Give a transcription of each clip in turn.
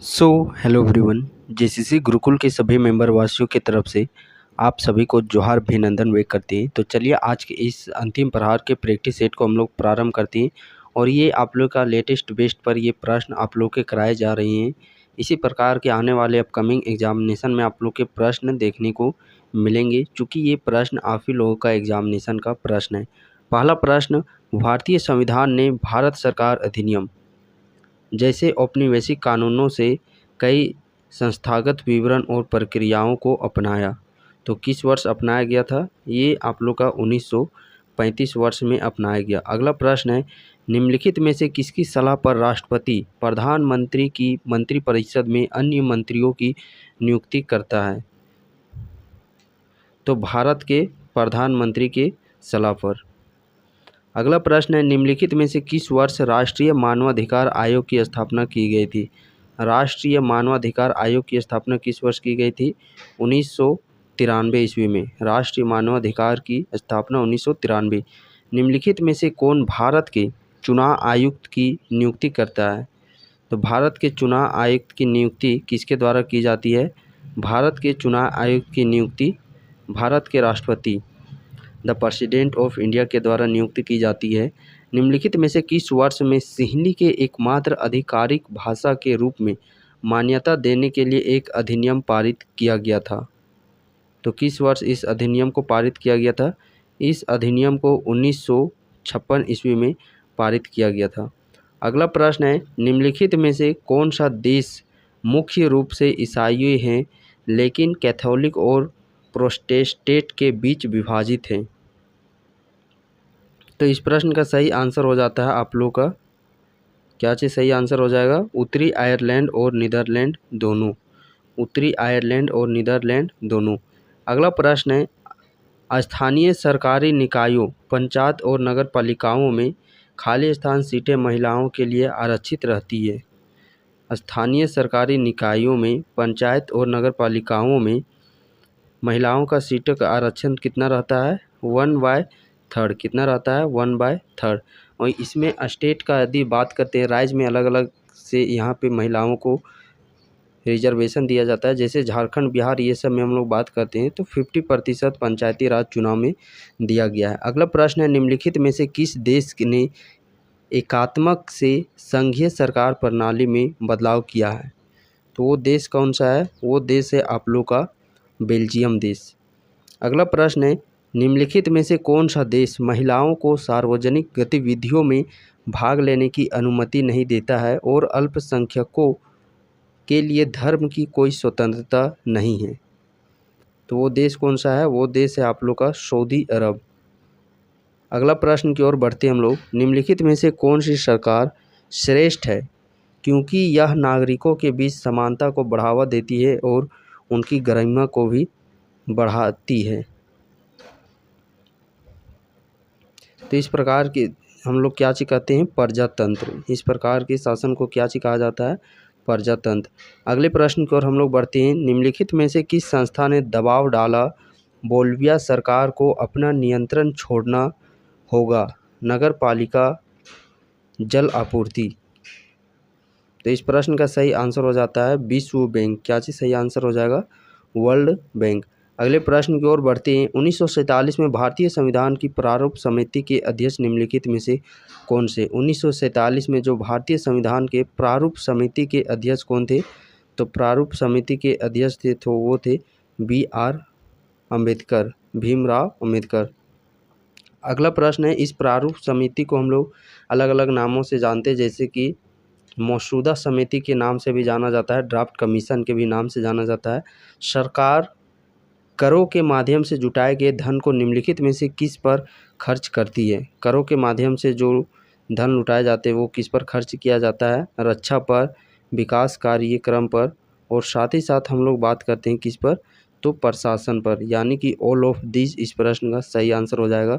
So hello everyone. JCC Gurukul के सभी member वासियों की तरफ से आप सभी को जोहार अभिनंदन व्यक्त करते हैं। तो चलिए आज के इस अंतिम प्रहार के प्रैक्टिस सेट को हम लोग प्रारंभ करते हैं और ये आप लोग का लेटेस्ट बेस्ट पर ये प्रश्न आप लोग के कराए जा रहे हैं। इसी प्रकार के आने वाले अपकमिंग एग्जामिनेशन में आप लोग के प्रश्न देखने को मिलेंगे, चूँकि ये प्रश्न आप ही लोगों का एग्जामिनेशन का प्रश्न है। पहला प्रश्न, भारतीय संविधान ने भारत सरकार अधिनियम जैसे औपनिवेशिक कानूनों से कई संस्थागत विवरण और प्रक्रियाओं को अपनाया, तो किस वर्ष अपनाया गया था? ये आप लोग का 1935 वर्ष में अपनाया गया। अगला प्रश्न है, निम्नलिखित में से किसकी सलाह पर राष्ट्रपति प्रधानमंत्री की मंत्रिपरिषद में अन्य मंत्रियों की नियुक्ति करता है? तो भारत के प्रधानमंत्री के सलाह पर। अगला प्रश्न है, निम्नलिखित में से किस वर्ष राष्ट्रीय मानवाधिकार आयोग की स्थापना की गई थी? राष्ट्रीय मानवाधिकार आयोग की स्थापना किस वर्ष की गई थी? 1993 ईस्वी में राष्ट्रीय मानवाधिकार की स्थापना 1993। निम्नलिखित में से कौन भारत के चुनाव आयुक्त की नियुक्ति करता है? तो भारत के चुनाव आयुक्त की नियुक्ति किसके द्वारा की जाती है? भारत के चुनाव आयुक्त की नियुक्ति भारत के राष्ट्रपति द प्रेसिडेंट ऑफ इंडिया के द्वारा नियुक्त की जाती है। निम्नलिखित में से किस वर्ष में सिंहली के एकमात्र आधिकारिक भाषा के रूप में मान्यता देने के लिए एक अधिनियम पारित किया गया था? तो किस वर्ष इस अधिनियम को पारित किया गया था? इस अधिनियम को 1956 ईस्वी में पारित किया गया था। अगला प्रश्न है, निम्नलिखित में से कौन सा देश मुख्य रूप से ईसाई हैं लेकिन कैथोलिक और प्रोटेस्टेंट के बीच विभाजित हैं? तो इस प्रश्न का सही आंसर हो जाता है आप लोग का क्या चीज़ सही आंसर हो जाएगा? उत्तरी आयरलैंड और नीदरलैंड दोनों। उत्तरी आयरलैंड और नीदरलैंड दोनों। अगला प्रश्न है, स्थानीय सरकारी निकायों, पंचायत और नगर पालिकाओं में खाली स्थान सीटें महिलाओं के लिए आरक्षित रहती है। स्थानीय सरकारी निकायों में, पंचायत और नगर पालिकाओं में महिलाओं का सीटों का आरक्षण कितना रहता है? 1/3। कितना रहता है? 1/3। और इसमें स्टेट का यदि बात करते हैं, राज्य में अलग अलग से यहाँ पे महिलाओं को रिजर्वेशन दिया जाता है। जैसे झारखंड, बिहार, ये सब में हम लोग बात करते हैं तो 50% पंचायती राज चुनाव में दिया गया है। अगला प्रश्न है, निम्नलिखित में से किस देश ने एकात्मक से संघीय सरकार प्रणाली में बदलाव किया है? तो वो देश कौन सा है? वो देश है आप लोग का बेल्जियम देश। अगला प्रश्न है, निम्नलिखित में से कौन सा देश महिलाओं को सार्वजनिक गतिविधियों में भाग लेने की अनुमति नहीं देता है और अल्पसंख्यकों के लिए धर्म की कोई स्वतंत्रता नहीं है? तो वो देश कौन सा है? वो देश है आप लोग का सऊदी अरब। अगला प्रश्न की ओर बढ़ते हम लोग, निम्नलिखित में से कौन सी सरकार श्रेष्ठ है क्योंकि यह नागरिकों के बीच समानता को बढ़ावा देती है और उनकी गरिमा को भी बढ़ाती है? तो इस प्रकार के हम लोग क्या चीज कहते हैं? प्रजातंत्र। इस प्रकार के शासन को क्या चीज कहा जाता है? प्रजातंत्र। अगले प्रश्न की ओर हम लोग बढ़ते हैं, निम्नलिखित में से किस संस्था ने दबाव डाला बोलिविया सरकार को अपना नियंत्रण छोड़ना होगा? नगर पालिका, जल आपूर्ति। तो इस प्रश्न का सही आंसर हो जाता है विश्व बैंक। क्या चीज़ सही आंसर हो जाएगा? World bank. अगले प्रश्न की ओर बढ़ते हैं, 1947 में भारतीय संविधान की प्रारूप समिति के अध्यक्ष निम्नलिखित में से कौन से? 1947 में जो भारतीय संविधान के प्रारूप समिति के अध्यक्ष कौन थे? तो प्रारूप समिति के अध्यक्ष थे तो वो थे BR अम्बेडकर, भीमराव अम्बेडकर। अगला प्रश्न है, इस प्रारूप समिति को हम लोग अलग अलग नामों से जानते हैं, जैसे कि मसौदा समिति के नाम से भी जाना जाता है, ड्राफ्ट कमीशन के भी नाम से जाना जाता है। सरकार करों के माध्यम से जुटाए गए धन को निम्नलिखित में से किस पर खर्च करती है? करों के माध्यम से जो धन लुटाए जाते हैं वो किस पर खर्च किया जाता है? रक्षा पर, विकास कार्यक्रम पर, और साथ ही साथ हम लोग बात करते हैं किस पर? तो प्रशासन पर, यानी कि ऑल ऑफ दिस इस प्रश्न का सही आंसर हो जाएगा।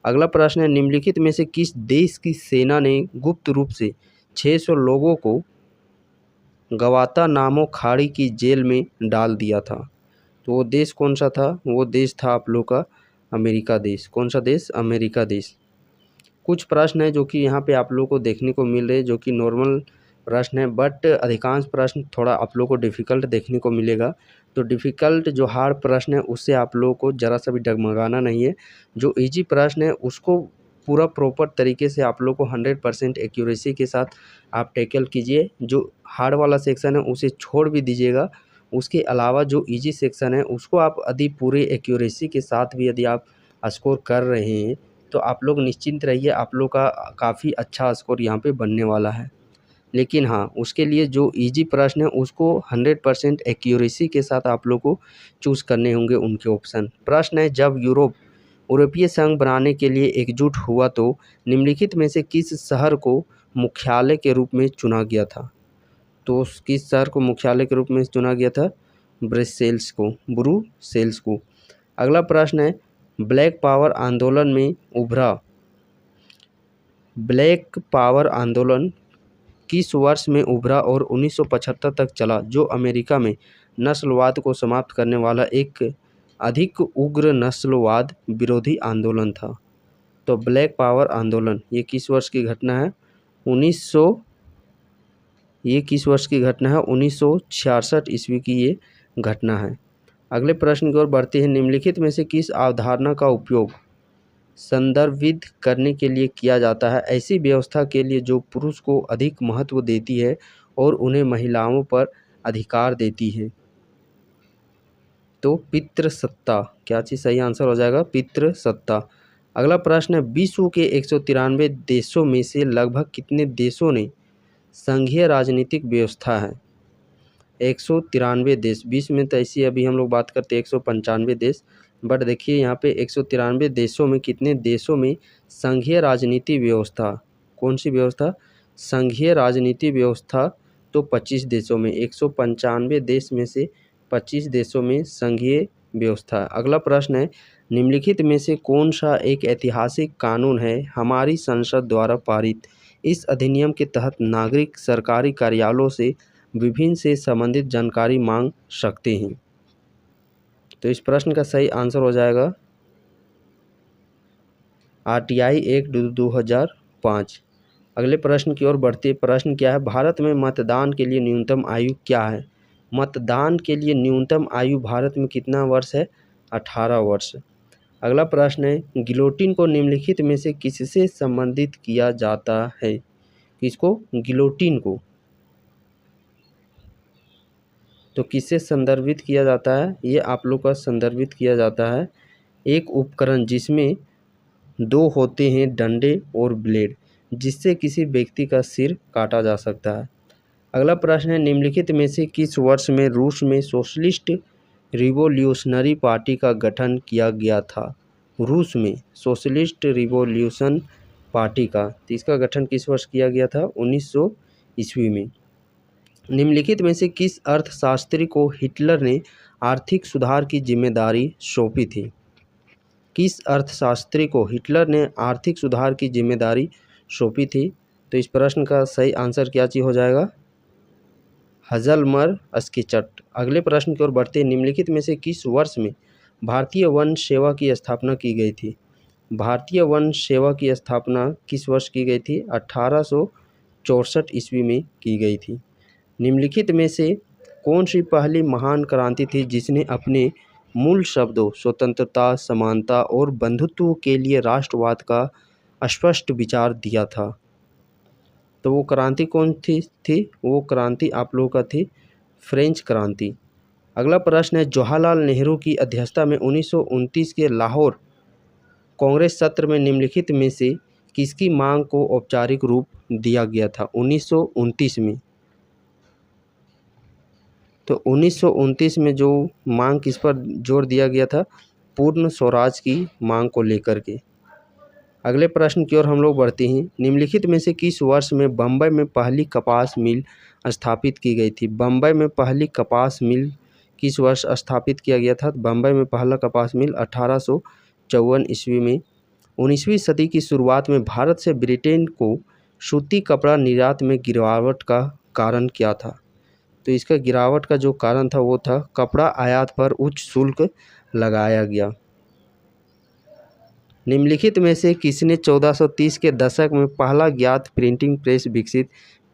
अगला प्रश्न है, निम्नलिखित में से किस देश की सेना ने गुप्त रूप से 600 लोगों को गवातानामो खाड़ी की जेल में डाल दिया था? तो वो देश कौन सा था? वो देश था आप लोग का अमेरिका देश। कौन सा देश? अमेरिका देश। कुछ प्रश्न है जो कि यहाँ पे आप लोग को देखने को मिल रहे हैं, जो कि नॉर्मल प्रश्न है, बट अधिकांश प्रश्न थोड़ा आप लोगों को डिफ़िकल्ट देखने को मिलेगा। तो डिफ़िकल्ट जो हार्ड प्रश्न है उससे आप लोगों को ज़रा सा भी डगमगाना नहीं है। जो ईजी प्रश्न है उसको पूरा प्रॉपर तरीके से आप लोग को 100% एक्यूरेसी के साथ आप टैकल कीजिए। जो हार्ड वाला सेक्शन है उसे छोड़ भी दीजिएगा। उसके अलावा जो ईजी सेक्शन है उसको आप यदि पूरे एक्यूरेसी के साथ भी यदि आप स्कोर कर रहे हैं तो आप लोग निश्चिंत रहिए, आप लोग का काफ़ी अच्छा स्कोर यहाँ पे बनने वाला है। लेकिन हाँ, उसके लिए जो ईजी प्रश्न है उसको 100% एक्यूरेसी के साथ आप लोग को चूज़ करने होंगे उनके ऑप्शन। प्रश्न है, जब यूरोपीय संघ बनाने के लिए एकजुट हुआ तो निम्नलिखित में से किस शहर को मुख्यालय के रूप में चुना गया था? तो किस शहर को मुख्यालय के रूप में चुना गया था? ब्रुसेल्स को। अगला प्रश्न है, ब्लैक पावर आंदोलन किस वर्ष में उभरा और 1975 तक चला, जो अमेरिका में नस्लवाद को समाप्त करने वाला एक अधिक उग्र नस्लवाद विरोधी आंदोलन था? तो ब्लैक पावर आंदोलन ये किस वर्ष की घटना है? 1966 ईस्वी की ये घटना है। अगले प्रश्न की ओर बढ़ते हैं, निम्नलिखित में से किस अवधारणा का उपयोग संदर्भित करने के लिए किया जाता है ऐसी व्यवस्था के लिए जो पुरुष को अधिक महत्व देती है और उन्हें महिलाओं पर अधिकार देती है? तो पितृसत्ता। क्या चीज़ सही आंसर हो जाएगा? पितृसत्ता। अगला प्रश्न है, विश्व के 193 देशों में से लगभग कितने देशों ने संघीय राजनीतिक व्यवस्था है? 193 देश। विश्व में तो ऐसी अभी हम लोग बात करते हैं 195 देश, बट देखिए यहाँ पे 193 देशों में कितने देशों में संघीय राजनीति व्यवस्था, कौन सी व्यवस्था? संघीय राजनीति व्यवस्था। तो 25 देशों में, 195 देश में से 25 देशों में संघीय व्यवस्था। अगला प्रश्न है, निम्नलिखित में से कौन सा एक ऐतिहासिक कानून है हमारी संसद द्वारा पारित? इस अधिनियम के तहत नागरिक सरकारी कार्यालयों से विभिन्न से संबंधित जानकारी मांग सकते हैं। तो इस प्रश्न का सही आंसर हो जाएगा आरटीआई एक्ट 2005। अगले प्रश्न की ओर बढ़ते, प्रश्न क्या है, भारत में मतदान के लिए न्यूनतम आयु क्या है? मतदान के लिए न्यूनतम आयु भारत में कितना वर्ष है? 18 वर्ष। अगला प्रश्न है, गिलोटिन को निम्नलिखित में से किससे संबंधित किया जाता है? किसको? गिलोटिन को। तो किससे संदर्भित किया जाता है? ये आप लोग का संदर्भित किया जाता है एक उपकरण जिसमें दो होते हैं डंडे और ब्लेड, जिससे किसी व्यक्ति का सिर काटा जा सकता है। अगला प्रश्न है, निम्नलिखित में से किस वर्ष में रूस में सोशलिस्ट रिवॉल्यूशनरी पार्टी का गठन किया गया था? रूस में सोशलिस्ट रिवॉल्यूशन पार्टी का, तो इसका गठन किस वर्ष किया गया था? 1900 ईस्वी में। निम्नलिखित में से किस अर्थशास्त्री को हिटलर ने आर्थिक सुधार की जिम्मेदारी सौंपी थी? किस अर्थशास्त्री को हिटलर ने आर्थिक सुधार की जिम्मेदारी सौंपी थी? तो इस प्रश्न का सही आंसर क्या चीज़ हो जाएगा? हजलमर स्किचट। अगले प्रश्न की ओर बढ़ते हैं, निम्नलिखित में से किस वर्ष में भारतीय वन सेवा की स्थापना की गई थी? भारतीय वन सेवा की स्थापना किस वर्ष की गई थी? 1864 ईस्वी में की गई थी। निम्नलिखित में से कौन सी पहली महान क्रांति थी जिसने अपने मूल शब्दों स्वतंत्रता, समानता और बंधुत्व के लिए राष्ट्रवाद का स्पष्ट विचार दिया था? तो वो क्रांति कौन थी? वो क्रांति आप लोगों का थी फ्रेंच क्रांति। अगला प्रश्न है, जवाहरलाल नेहरू की अध्यक्षता में 1929 के लाहौर कांग्रेस सत्र में निम्नलिखित में से किसकी मांग को औपचारिक रूप दिया गया था? 1929 में। तो 1929 में जो मांग किस पर जोर दिया गया था? पूर्ण स्वराज की मांग को लेकर के। अगले प्रश्न की ओर हम लोग बढ़ते हैं, निम्नलिखित में से किस वर्ष में बम्बई में पहली कपास मिल स्थापित की गई थी? बम्बई में पहली कपास मिल किस वर्ष स्थापित किया गया था? बम्बई में पहला कपास मिल 1854 ईस्वी में। 19वीं सदी की शुरुआत में भारत से ब्रिटेन को सूती कपड़ा निर्यात में गिरावट का कारण क्या था? तो इसका गिरावट का जो कारण था वो था कपड़ा आयात पर उच्च शुल्क लगाया गया। निम्नलिखित में से किसने 1430 के दशक में पहला ज्ञात प्रिंटिंग प्रेस विकसित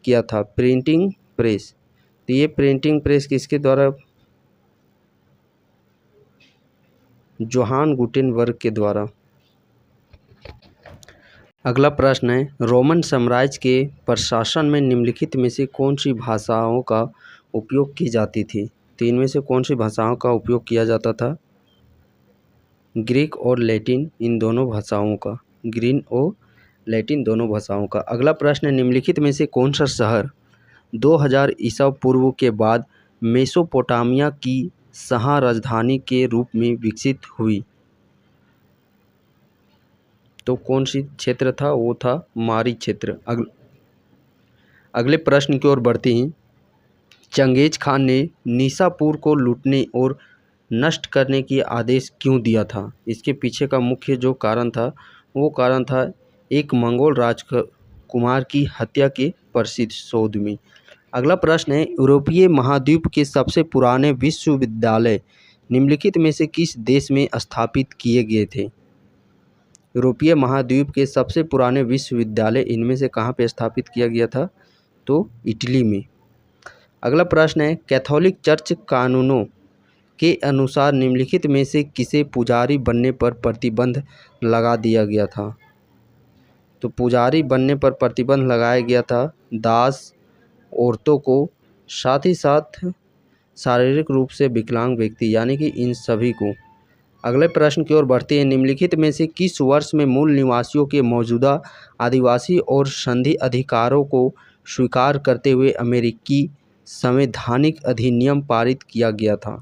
किया था? Printing press. तो ये प्रिंटिंग प्रेस किसके द्वारा? जोहान गुटेनबर्ग के द्वारा। अगला प्रश्न है, रोमन साम्राज्य के प्रशासन में निम्नलिखित में से कौन सी भाषाओं का उपयोग की जाती थी? तो इनमें से कौन सी भाषाओं का उपयोग किया जाता था? ग्रीक और लैटिन, इन दोनों भाषाओं का, ग्रीक और लैटिन दोनों भाषाओं का। अगला प्रश्न है, निम्नलिखित में से कौन सा शहर 2000 ईसा पूर्व के बाद मेसोपोटामिया की सहा राजधानी के रूप में विकसित हुई? तो कौन सी क्षेत्र था? वो था मारी क्षेत्र। अगले प्रश्न की ओर बढ़ते हैं। चंगेज खान ने निसापुर को लूटने और नष्ट करने की आदेश क्यों दिया था? इसके पीछे का मुख्य जो कारण था, वो कारण था एक मंगोल राजकुमार की हत्या के प्रसिद्ध शोध में। अगला प्रश्न है, यूरोपीय महाद्वीप के सबसे पुराने विश्वविद्यालय निम्नलिखित में से किस देश में स्थापित किए गए थे? यूरोपीय महाद्वीप के सबसे पुराने विश्वविद्यालय इनमें से कहाँ पे स्थापित किया गया था? तो इटली में। अगला प्रश्न है, कैथोलिक चर्च कानूनों के अनुसार निम्नलिखित में से किसे पुजारी बनने पर प्रतिबंध लगा दिया गया था? तो पुजारी बनने पर प्रतिबंध लगाया गया था दास, औरतों को, साथ ही साथ शारीरिक रूप से विकलांग व्यक्ति, यानी कि इन सभी को। अगले प्रश्न की ओर बढ़ते हैं। निम्नलिखित में से किस वर्ष में मूल निवासियों के मौजूदा आदिवासी और संधि अधिकारों को स्वीकार करते हुए अमेरिकी संवैधानिक अधिनियम पारित किया गया था?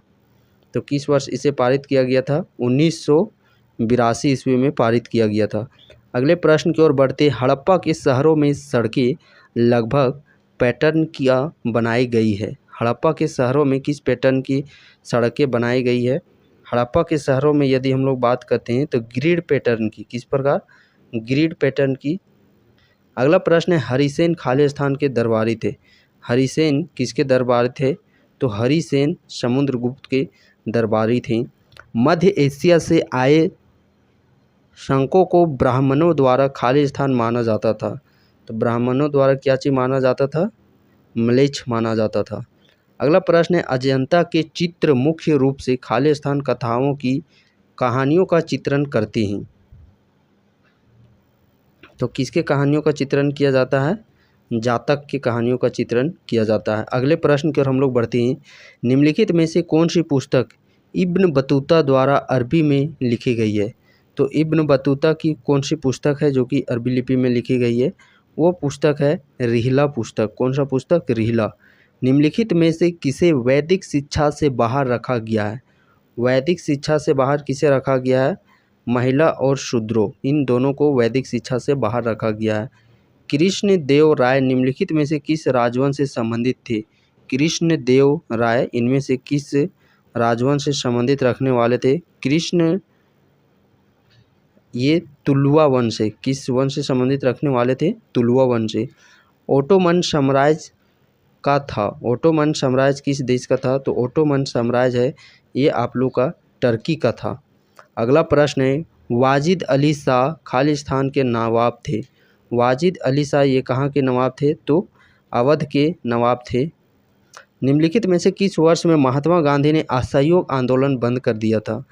तो किस वर्ष इसे पारित किया गया था? 1982 ईस्वी में पारित किया गया था। अगले प्रश्न की ओर बढ़ते, हड़प्पा के शहरों में सड़कें लगभग पैटर्न क्या बनाई गई है? हड़प्पा के शहरों में किस पैटर्न की सड़कें बनाई गई है? हड़प्पा के शहरों में यदि हम लोग बात करते हैं तो ग्रिड पैटर्न की। किस प्रकार? ग्रिड पैटर्न की। अगला प्रश्न है, हरिसेन खालिस्तान के दरबारी थे। हरिसेन किसके दरबारी थे? तो हरिसेन समुद्रगुप्त के दरबारी थे। मध्य एशिया से आए शंकों को ब्राह्मणों द्वारा खालिस्तान माना जाता था। तो ब्राह्मणों द्वारा क्या चीज़ माना जाता था? म्लेच्छ माना जाता था। अगला प्रश्न है, अजंता के चित्र मुख्य रूप से खालिस्तान कथाओं की कहानियों का चित्रण करते हैं। तो किसके कहानियों का चित्रण किया जाता है? जातक की कहानियों का चित्रण किया जाता है। अगले प्रश्न की ओर हम लोग बढ़ते हैं। निम्नलिखित में से कौन सी पुस्तक इब्न बतूता द्वारा अरबी में लिखी गई है? तो इब्न बतूता की कौन सी पुस्तक है जो कि अरबी लिपि में लिखी गई है? वो पुस्तक है रिहला पुस्तक। कौन सा पुस्तक? रिहला। निम्नलिखित में से किसे वैदिक शिक्षा से बाहर रखा गया है? वैदिक शिक्षा से बाहर किसे रखा गया है? महिला और शूद्रों, इन दोनों को वैदिक शिक्षा से बाहर रखा गया है। कृष्ण देव राय निम्नलिखित में से किस राजवंश से संबंधित थे? कृष्ण देव राय इनमें से किस राजवंश से संबंधित रखने वाले थे? कृष्ण ये तुलुवा वंश से, किस वंश से संबंधित रखने वाले थे? तुलुवा वंश से। ओटोमन साम्राज्य का था। ओटोमन साम्राज्य किस देश का था? तो ओटोमन साम्राज्य है ये आप लोग का टर्की का था। अगला प्रश्न है, वाजिद अली शाह खालिस्तान के नवाब थे। वाजिद अली शाह ये कहाँ के नवाब थे? तो अवध के नवाब थे। निम्नलिखित में से किस वर्ष में महात्मा गांधी ने असहयोग आंदोलन बंद कर दिया था?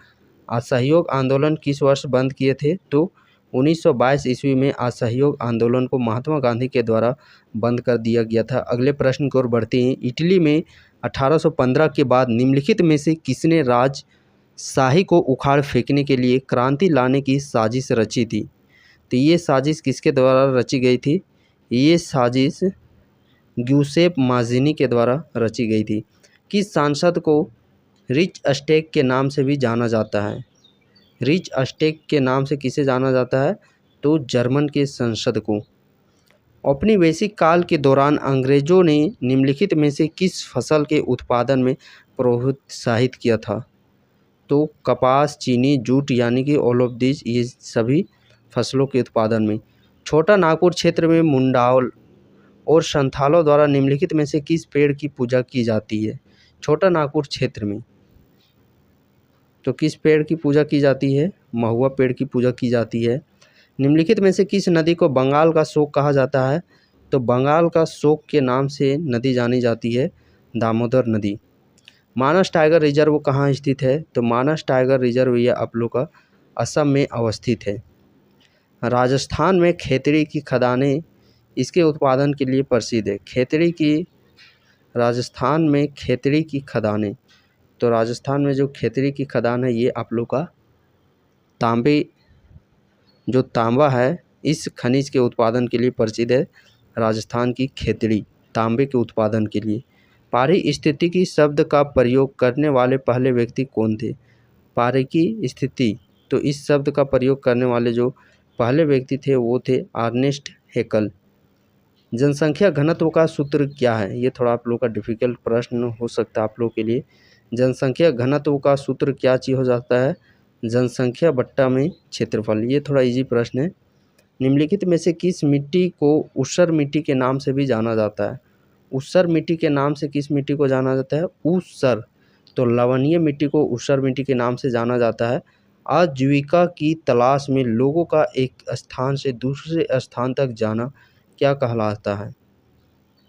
असहयोग आंदोलन किस वर्ष बंद किए थे? तो 1922 ईस्वी में असहयोग आंदोलन को महात्मा गांधी के द्वारा बंद कर दिया गया था। अगले प्रश्न की ओर बढ़ते हैं। इटली में 1815 के बाद निम्नलिखित में से किसने राजशाही को उखाड़ फेंकने के लिए क्रांति लाने की साजिश रची थी? तो ये साजिश किसके द्वारा रची गई थी? ये साजिश ग्यूसेप माज़िनी के द्वारा रची गई थी। किस सांसद को रिच अस्टेक के नाम से भी जाना जाता है? रिच अस्टेक के नाम से किसे जाना जाता है? तो जर्मन के संसद को। औपनिवेशिक काल के दौरान अंग्रेजों ने निम्नलिखित में से किस फसल के उत्पादन में प्रोत्साहित किया था? तो कपास, चीनी, जूट, यानी कि ऑल ऑफ दिस, ये सभी फसलों के उत्पादन में। छोटा नागपुर क्षेत्र में मुंडावल और संथालों द्वारा निम्नलिखित में से किस पेड़ की पूजा की जाती है? छोटा नागपुर क्षेत्र में तो किस पेड़ की पूजा की जाती है? महुआ पेड़ की पूजा की जाती है। निम्नलिखित में से किस नदी को बंगाल का शोक कहा जाता है? तो बंगाल का शोक के नाम से नदी जानी जाती है दामोदर नदी। मानस टाइगर रिजर्व कहाँ स्थित है? तो मानस टाइगर रिजर्व ये आप लोग का असम में अवस्थित है। राजस्थान में खेतड़ी की खदानें इसके उत्पादन के लिए प्रसिद्ध है। खेतड़ी की राजस्थान में खेतड़ी की खदानें, तो राजस्थान में जो खेतड़ी की खदान है ये आप लोग का तांबे, जो तांबा है इस खनिज के उत्पादन के लिए प्रसिद्ध है। राजस्थान की खेतड़ी तांबे के उत्पादन के लिए। पारिस्थितिकी शब्द का प्रयोग करने वाले पहले व्यक्ति कौन थे? पारिकी स्थिति, तो इस शब्द का प्रयोग करने वाले जो पहले व्यक्ति थे वो थे अर्नेस्ट हैकल। जनसंख्या घनत्व का सूत्र क्या है? ये थोड़ा आप लोग का डिफिकल्ट प्रश्न हो सकता है आप लोग के लिए। जनसंख्या घनत्व का सूत्र क्या चीज़ हो जाता है? जनसंख्या बट्टा में क्षेत्रफल। ये थोड़ा इजी प्रश्न है। निम्नलिखित में से किस मिट्टी को ऊसर मिट्टी के नाम से भी जाना जाता है? ऊसर मिट्टी के नाम से किस मिट्टी को जाना जाता है? ऊसर, तो लवणीय मिट्टी को ऊसर मिट्टी के नाम से जाना जाता है। आजीविका की तलाश में लोगों का एक स्थान से दूसरे स्थान तक जाना क्या कहलाता है?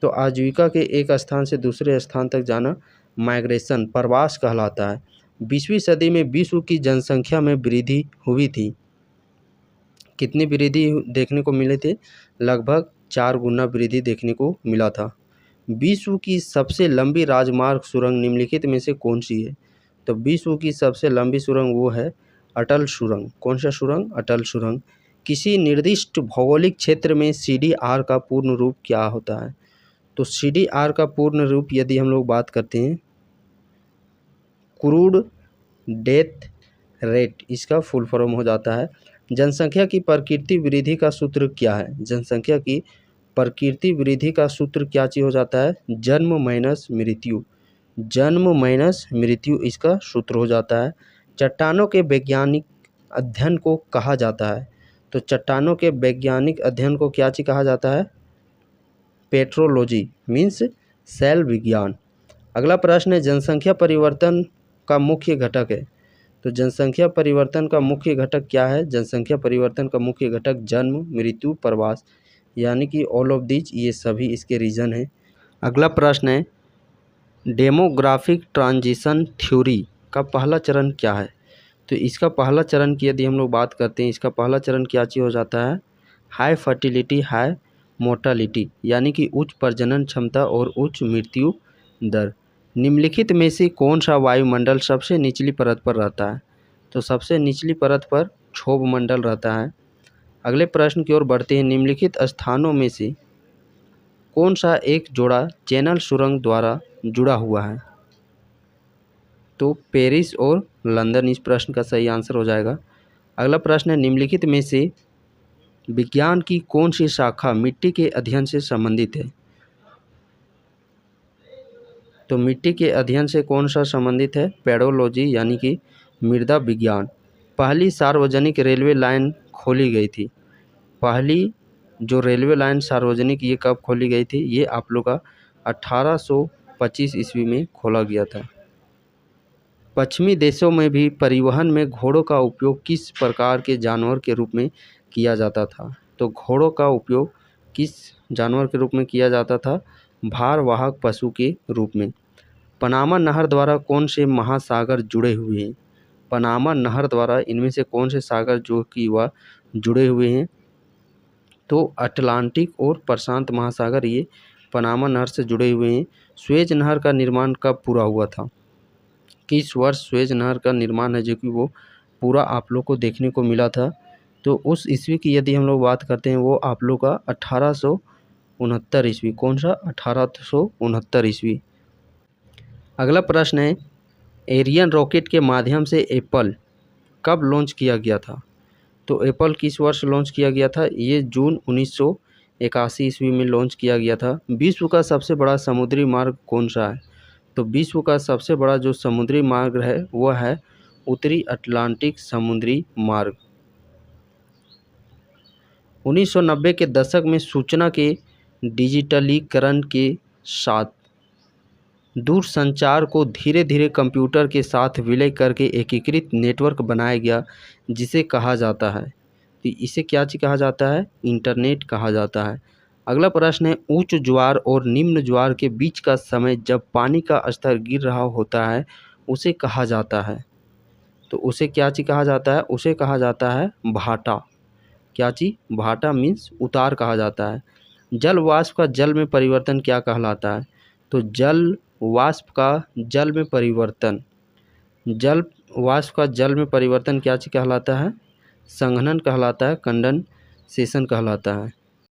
तो आजीविका के एक स्थान से दूसरे स्थान तक जाना माइग्रेशन, प्रवास कहलाता है। 20वीं सदी में विश्व की जनसंख्या में वृद्धि हुई थी। कितनी वृद्धि देखने को मिले थे? लगभग 4 गुना वृद्धि देखने को मिला था। विश्व की सबसे लंबी राजमार्ग सुरंग निम्नलिखित में से कौन सी है? तो विश्व की सबसे लंबी सुरंग वो है अटल सुरंग। कौन सा सुरंग? अटल सुरंग। किसी निर्दिष्ट भौगोलिक क्षेत्र में CDR का पूर्ण रूप क्या होता है? तो CDR का पूर्ण रूप यदि हम लोग बात करते हैं क्रूड डेथ रेट, इसका फुल फॉर्म हो जाता है। जनसंख्या की प्रकृति वृद्धि का सूत्र क्या है? जनसंख्या की प्रकृति वृद्धि का सूत्र क्या चीज हो जाता है? जन्म माइनस मृत्यु। जन्म माइनस मृत्यु इसका सूत्र हो जाता है। चट्टानों के वैज्ञानिक अध्ययन को कहा जाता है? तो चट्टानों के वैज्ञानिक अध्ययन को क्या चीज कहा जाता है? पेट्रोलॉजी मीन्स शैल विज्ञान। अगला प्रश्न है जनसंख्या परिवर्तन का मुख्य घटक है। तो जनसंख्या परिवर्तन का मुख्य घटक क्या है? जनसंख्या परिवर्तन का मुख्य घटक जन्म, मृत्यु, प्रवास, यानी कि ऑल ऑफ दिस, ये सभी इसके रीजन है। अगला प्रश्न है डेमोग्राफिक ट्रांजिशन थ्योरी का पहला चरण क्या है? तो इसका पहला चरण की यदि हम लोग बात करते हैं, इसका पहला चरण क्या चीज़ हो जाता है? हाई फर्टिलिटी हाई मोर्टालिटी, यानी कि उच्च प्रजनन क्षमता और उच्च मृत्यु दर। निम्नलिखित में से कौन सा वायुमंडल सबसे निचली परत पर रहता है? तो सबसे निचली परत पर क्षोभ मंडल रहता है। अगले प्रश्न की ओर बढ़ते हैं। निम्नलिखित स्थानों में से कौन सा एक जोड़ा चैनल सुरंग द्वारा जुड़ा हुआ है? तो पेरिस और लंदन इस प्रश्न का सही आंसर हो जाएगा। अगला प्रश्न है निम्नलिखित में से विज्ञान की कौन सी शाखा मिट्टी के अध्ययन से संबंधित है? तो मिट्टी के अध्ययन से कौन सा संबंधित है? पेडोलॉजी, यानी कि मृदा विज्ञान। पहली सार्वजनिक रेलवे लाइन खोली गई थी। पहली जो रेलवे लाइन सार्वजनिक ये कब खोली गई थी? ये आप लोग का 1825 ईस्वी में खोला गया था। पश्चिमी देशों में भी परिवहन में घोड़ों का उपयोग किस प्रकार के जानवर के रूप में किया जाता था? तो घोड़ों का उपयोग किस जानवर के रूप में किया जाता था? भारवाहक पशु के रूप में। पनामा नहर द्वारा कौन से महासागर जुड़े हुए हैं? पनामा नहर द्वारा इनमें से कौन से सागर जो कि वह जुड़े हुए हैं? तो अटलांटिक और प्रशांत महासागर ये पनामा नहर से जुड़े हुए हैं। स्वेज नहर का निर्माण कब पूरा हुआ था? किस वर्ष स्वेज नहर का निर्माण है जो कि वो पूरा आप लोग को देखने को मिला था? तो उस ईस्वी की यदि हम लोग बात करते हैं वो आप लोग का 1869 ईस्वी। कौन सा? 1869 ईस्वी। अगला प्रश्न है एरियन रॉकेट के माध्यम से एप्पल कब लॉन्च किया गया था? तो एप्पल किस वर्ष लॉन्च किया गया था? ये जून 1981 ईस्वी में लॉन्च किया गया था। विश्व का सबसे बड़ा समुद्री मार्ग कौन सा है? तो विश्व का सबसे बड़ा जो समुद्री मार्ग है वह है उत्तरी अटलांटिक समुद्री मार्ग। 1990 के दशक में सूचना के डिजिटलीकरण के साथ दूरसंचार को धीरे धीरे कंप्यूटर के साथ विलय करके एकीकृत नेटवर्क बनाया गया जिसे कहा जाता है, तो इसे क्या चीज़ कहा जाता है? इंटरनेट कहा जाता है। अगला प्रश्न है, उच्च ज्वार और निम्न ज्वार के बीच का समय जब पानी का स्तर गिर रहा होता है उसे कहा जाता है। तो उसे क्या चीज़ कहा जाता है? उसे कहा जाता है भाटा। क्या चीज़? भाटा मीन्स उतार कहा जाता है। जल वाष्प का जल में परिवर्तन क्या कहलाता है? तो जल वाष्प का जल में परिवर्तन, जल वाष्प का जल में परिवर्तन क्या चीज़ कहलाता है? संघनन कहलाता है, कंडेंसेशन कहलाता है।